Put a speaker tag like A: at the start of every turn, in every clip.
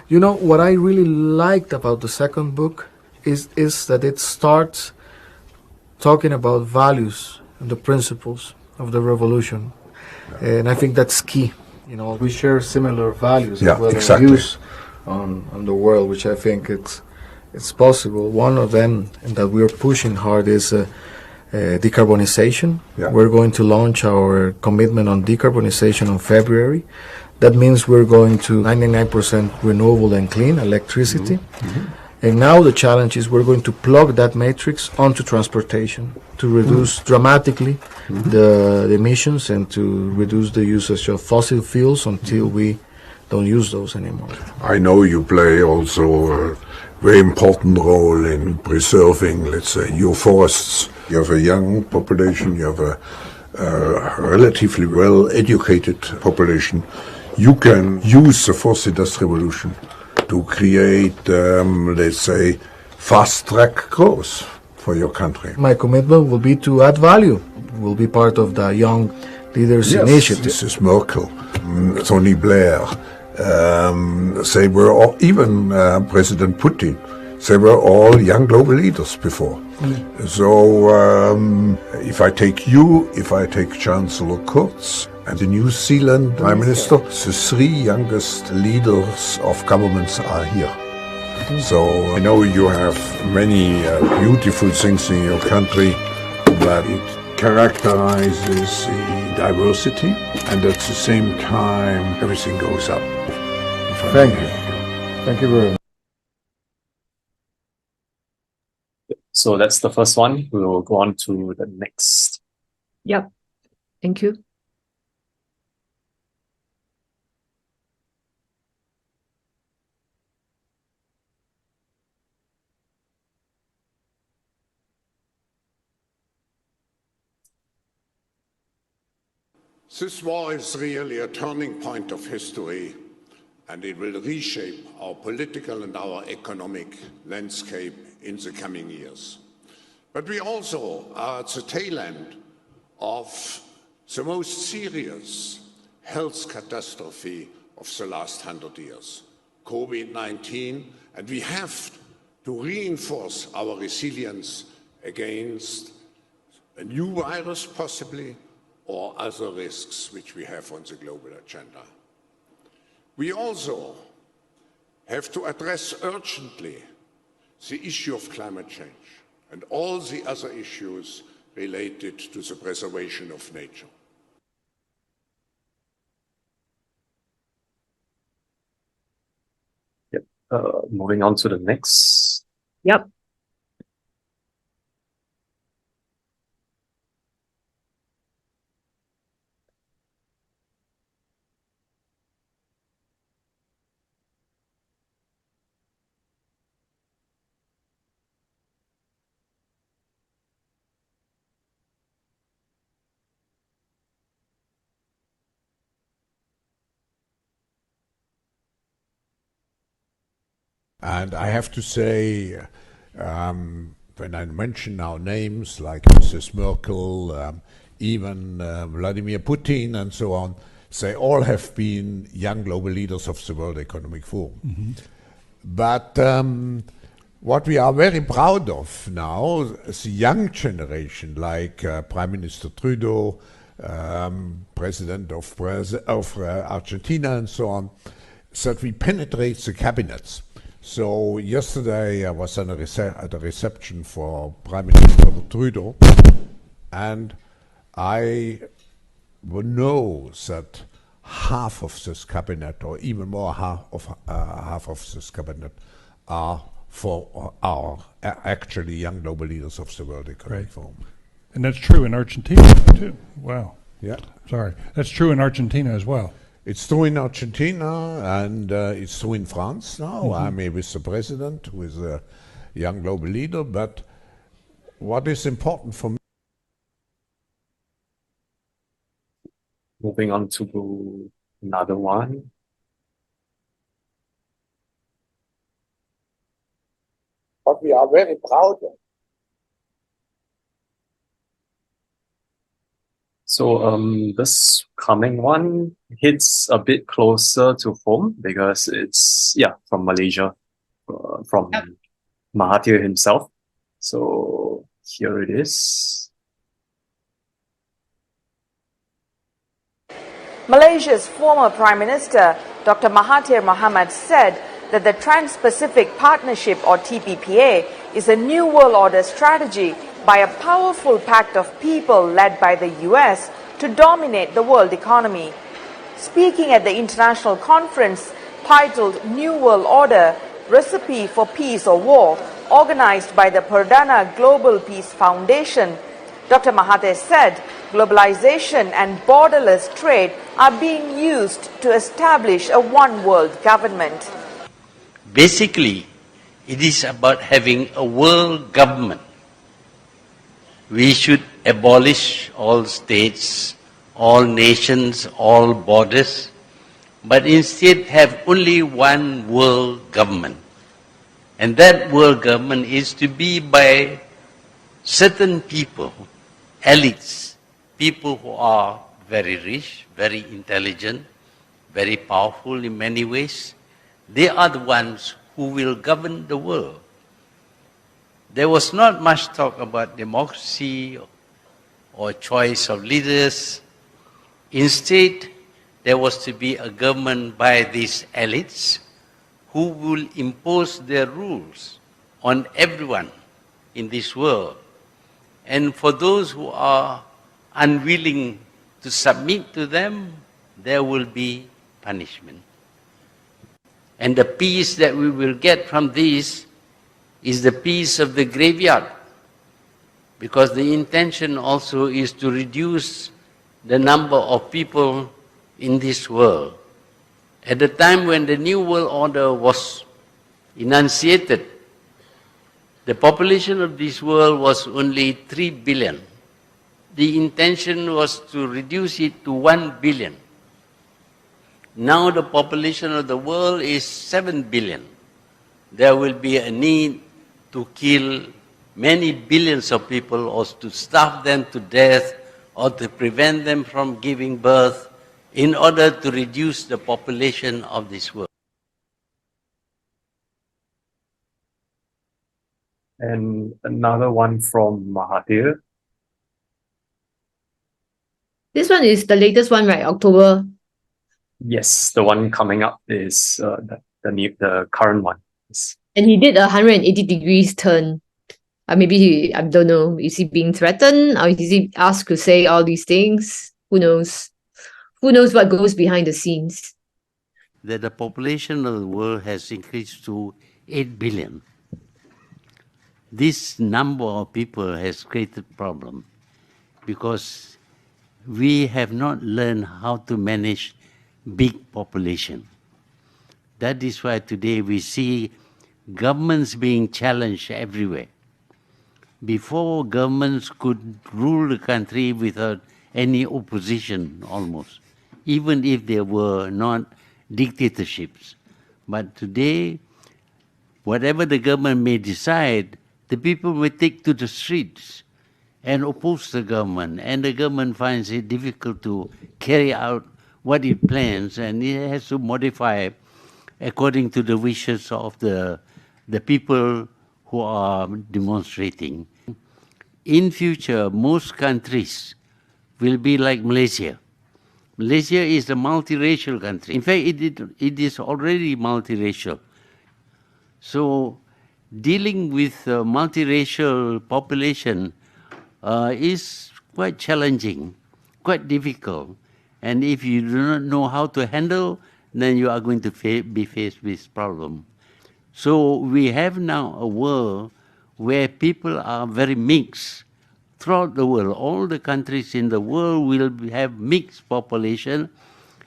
A: You know, what I really liked about the second book is that it starts talking about values and the principles of the revolution. And I think that's key. You know, we share similar values as well as views on the world, which I think it's possible. One of them, and that we're pushing hard, is decarbonization. Yeah. We're going to launch our commitment on decarbonization in February. That means we're going to 99% renewable and clean electricity. And now the challenge is we're going to plug that matrix onto transportation to reduce dramatically the emissions and to reduce the usage of fossil fuels until we don't use those anymore.
B: I know you play also a very important role in preserving, let's say, your forests. You have a young population, you have a relatively well-educated population. You can use the fourth industrial revolution to create, let's say, fast-track growth for your country.
A: My commitment will be to add value. We'll be part of the Young Leaders Initiative.
B: This is Merkel, Tony Blair. They were all, even President Putin, they were all young global leaders before. So if I take you, if I take Chancellor Kurz, and the New Zealand Prime Minister, the three youngest leaders of governments are here. So I know you have many beautiful things in your country, but it characterizes the diversity, and at the same time everything goes up.
A: Thank you. Thank you very much.
C: So that's the first one. We will go on to the next.
D: Yep. Thank you.
E: This war is really a turning point of history, and it will reshape our political and our economic landscape in the coming years. But we also are at the tail end of the most serious health catastrophe of the last 100 years, COVID-19, and we have to reinforce our resilience against a new virus possibly, or other risks which we have on the global agenda. We also have to address urgently the issue of climate change and all the other issues related to the preservation of nature.
C: Yep. Moving on to the next.
D: Yep.
B: And I have to say, when I mention now names like Mrs. Merkel, even Vladimir Putin and so on, they all have been young global leaders of the World Economic Forum. But what we are very proud of now is the young generation, like Prime Minister Trudeau, President of Argentina and so on, that we penetrate the cabinets. So yesterday I was at a reception for Prime Minister Trudeau, and I know that half of this cabinet, or even more half of this cabinet, are actually young global leaders of the World Economic Forum.
F: And that's true in Argentina too. Wow.
B: Yeah.
F: Sorry. That's true in Argentina as well.
B: It's true in Argentina, and it's true in France now. I'm with the president, who is a young global leader. But what is important for me?
C: Moving on to another one.
B: What we are very proud of.
C: So this coming one hits a bit closer to home because it's from Malaysia, from Mahathir himself. So here it is.
G: Malaysia's former Prime Minister, Dr. Mahathir Mohamad, said that the Trans-Pacific Partnership, or TPPA, is a New World Order strategy by a powerful pact of people led by the US to dominate the world economy. Speaking at the international conference titled New World Order, Recipe for Peace or War, organized by the Perdana Global Peace Foundation, Dr. Mahathir said globalization and borderless trade are being used to establish a one-world government.
H: Basically, it is about having a world government. We should abolish all states, all nations, all borders, but instead have only one world government. And that world government is to be by certain people, elites, people who are very rich, very intelligent, very powerful in many ways. They are the ones who will govern the world. There was not much talk about democracy or choice of leaders. Instead, there was to be a government by these elites who will impose their rules on everyone in this world. And for those who are unwilling to submit to them, there will be punishment. And the peace that we will get from this is the peace of the graveyard, because the intention also is to reduce the number of people in this world. At the time when the New World Order was enunciated, the population of this world was only 3 billion. The intention was to reduce it to 1 billion. Now the population of the world is 7 billion. There will be a need to kill many billions of people, or to starve them to death, or to prevent them from giving birth, in order to reduce the population of this world.
C: And another one from Mahathir.
D: This one is the latest one, right? October.
C: Yes, the one coming up is the current one. Yes.
D: And he did a 180 degrees turn. Maybe I don't know, is he being threatened, or is he asked to say all these things? Who knows? Who knows what goes behind the scenes?
H: That the population of the world has increased to 8 billion. This number of people has created problem because we have not learned how to manage big population. That is why today we see governments being challenged everywhere. Before, governments could rule the country without any opposition almost, even if they were not dictatorships. But today, whatever the government may decide, the people will take to the streets and oppose the government, and the government finds it difficult to carry out what it plans, and it has to modify according to the wishes of the people who are demonstrating. In future, most countries will be like Malaysia. Malaysia is a multiracial country. In fact, it is already multiracial. So dealing with a multiracial population is quite challenging, quite difficult. And if you do not know how to handle, then you are going to be faced with problem. So we have now a world where people are very mixed throughout the world. All the countries in the world will have mixed population,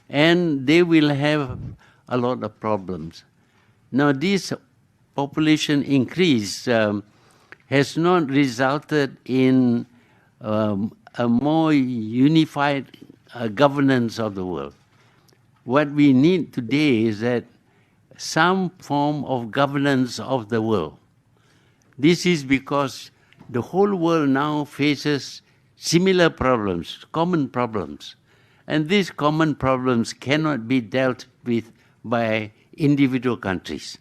H: and they will have a lot of problems. Now, this population increase has not resulted in a more unified governance of the world. What we need today is that some form of governance of the world. This is because the whole world now faces similar problems, common problems. And these common problems cannot be dealt with by individual countries.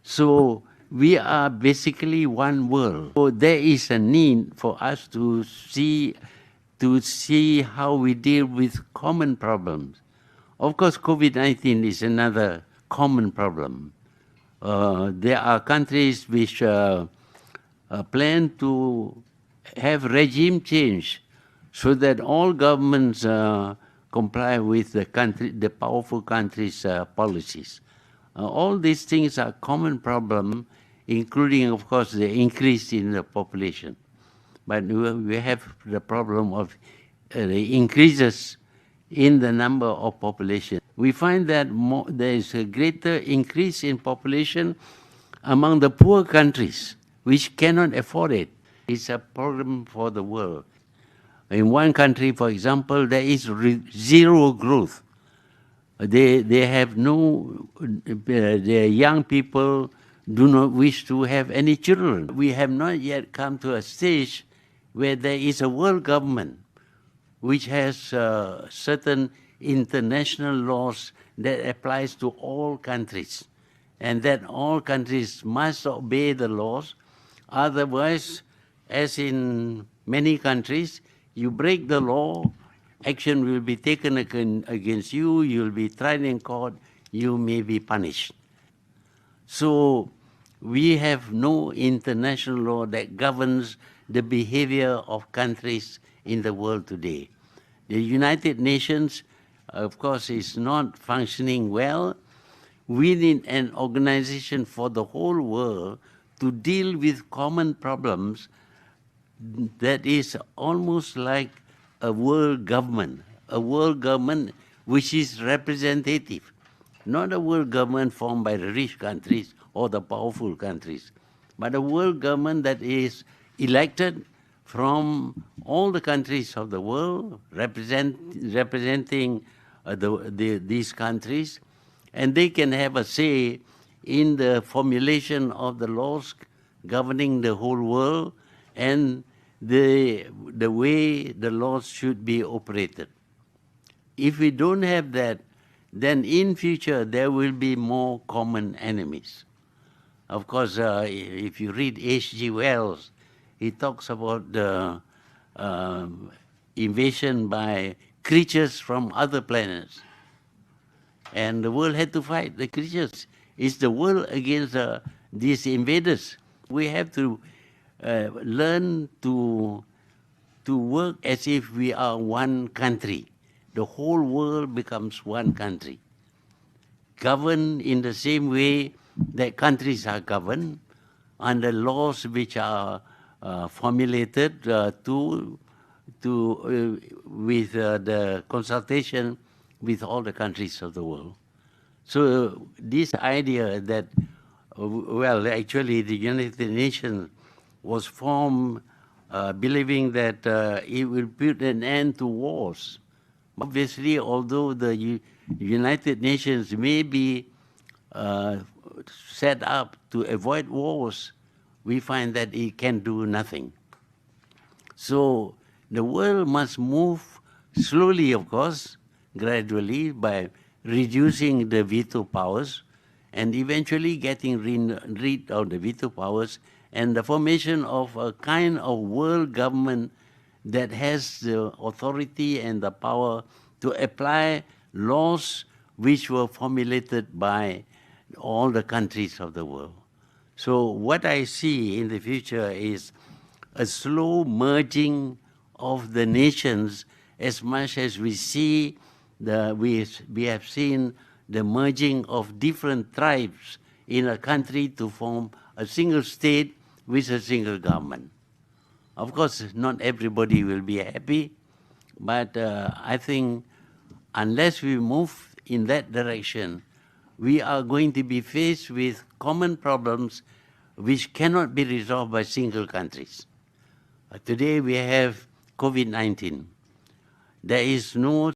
H: So we are basically one world. So there is a need for us to see how we deal with common problems. Of course, COVID-19 is another common problem. There are countries which plan to have regime change so that all governments comply with the powerful countries' policies. All these things are common problem, including, of course, the increase in the population. But we have the problem of the increases in the number of population. We find that there is a greater increase in population among the poor countries, which cannot afford it. It's a problem for the world. In one country, for example, there is zero growth. They have no, their young people do not wish to have any children. We have not yet come to a stage where there is a world government which has certain international laws that applies to all countries, and that all countries must obey the laws. Otherwise, as in many countries, you break the law, action will be taken against you, you'll be tried in court, you may be punished. So we have no international law that governs the behavior of countries in the world today. The United Nations, of course, is not functioning well. We need an organization for the whole world to deal with common problems that is almost like a world government which is representative, not a world government formed by the rich countries or the powerful countries, but a world government that is elected from all the countries of the world, representing these countries, and they can have a say in the formulation of the laws governing the whole world and the way the laws should be operated. If we don't have that, then in future there will be more common enemies. Of course, if you read H.G. Wells, he talks about the invasion by creatures from other planets. And the world had to fight the creatures. It's the world against these invaders. We have to learn to work as if we are one country. The whole world becomes one country, governed in the same way that countries are governed, under laws which are formulated with the consultation with all the countries of the world. So this idea that, well, actually the United Nations was formed believing that it will put an end to wars. Obviously, although the United Nations may be set up to avoid wars, we find that it can do nothing. So the world must move slowly, of course, gradually, by reducing the veto powers and eventually getting rid of the veto powers and the formation of a kind of world government that has the authority and the power to apply laws which were formulated by all the countries of the world. So what I see in the future is a slow merging of the nations, as much as we see we have seen the merging of different tribes in a country to form a single state with a single government. Of course, not everybody will be happy, but I think unless we move in that direction, we are going to be faced with common problems which cannot be resolved by single countries. Today we have COVID-19. There is no